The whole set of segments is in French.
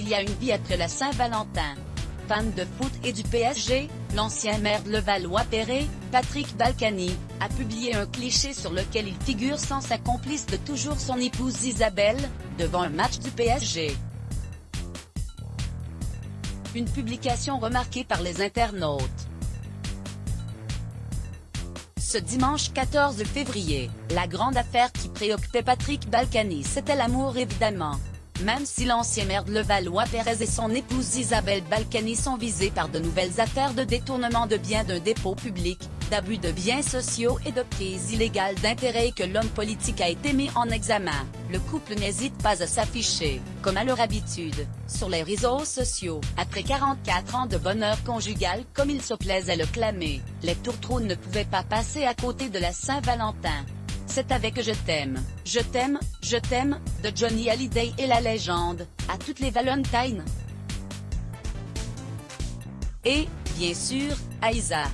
y a une vie après la Saint-Valentin. Fan de foot et du PSG, l'ancien maire de Levallois-Perret, Patrick Balkany, a publié un cliché sur lequel il figure sans sa complice de toujours son épouse Isabelle, devant un match du PSG. Une publication remarquée par les internautes. Ce dimanche 14 février, la grande affaire qui préoccupait Patrick Balkany, c'était l'amour évidemment. Même si l'ancien maire de Levallois-Perret et son épouse Isabelle Balkany sont visés par de nouvelles affaires de détournement de biens d'un dépôt public, d'abus de biens sociaux et de prise illégale d'intérêt et que l'homme politique a été mis en examen, le couple n'hésite pas à s'afficher, comme à leur habitude, sur les réseaux sociaux. Après 44 ans de bonheur conjugal comme il se plaisait le clamer, les tourtereaux ne pouvaient pas passer à côté de la Saint-Valentin. C'est avec Je t'aime, de Johnny Hallyday et la légende, à toutes les Valentines. Et, bien sûr, Aïssa,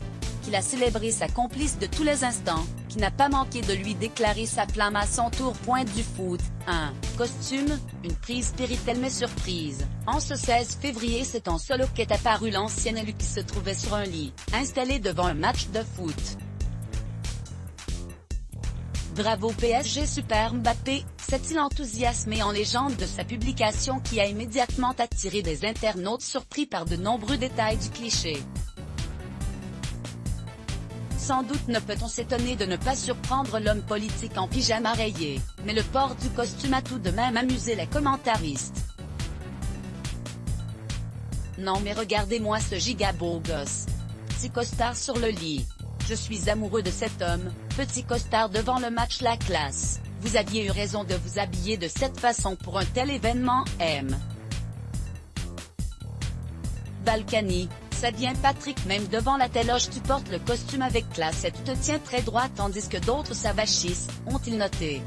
qu'il a célébré sa complice de tous les instants, qui n'a pas manqué de lui déclarer sa flamme à son tour. Point du foot, un costume, une prise spirituelle mais surprise. En ce 16 février c'est en solo qu'est apparue l'ancienne élue qui se trouvait sur un lit, installée devant un match de foot. Bravo PSG Super Mbappé, s'est-il enthousiasmé en légende de sa publication qui a immédiatement attiré des internautes surpris par de nombreux détails du cliché. Sans doute ne peut-on s'étonner de ne pas surprendre l'homme politique en pyjama rayé, mais le port du costume a tout de même amusé les commentaristes. Non mais regardez-moi ce giga beau gosse. Petit costard sur le lit. Je suis amoureux de cet homme, petit costard devant le match la classe. Vous aviez eu raison de vous habiller de cette façon pour un tel événement, M. Balkany, ça vient Patrick, même devant la téloge tu portes le costume avec classe et tu te tiens très droit tandis que d'autres s'avachissent, ont-ils noté.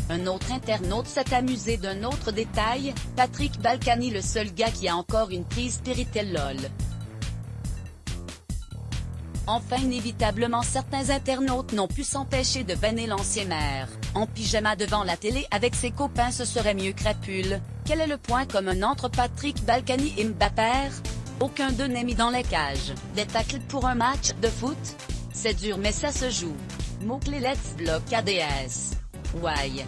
Un autre internaute s'est amusé d'un autre détail, Patrick Balkany le seul gars qui a encore une prise spirituelle lol. Enfin inévitablement certains internautes n'ont pu s'empêcher de vanner l'ancien maire. En pyjama devant la télé avec ses copains ce serait mieux crapule. Quel est le point commun entre Patrick Balkany et Mbappé? Aucun d'eux n'est mis dans les cages. Des tacles pour un match de foot? C'est dur mais ça se joue. Mot-clé let's block ADS. Ouais.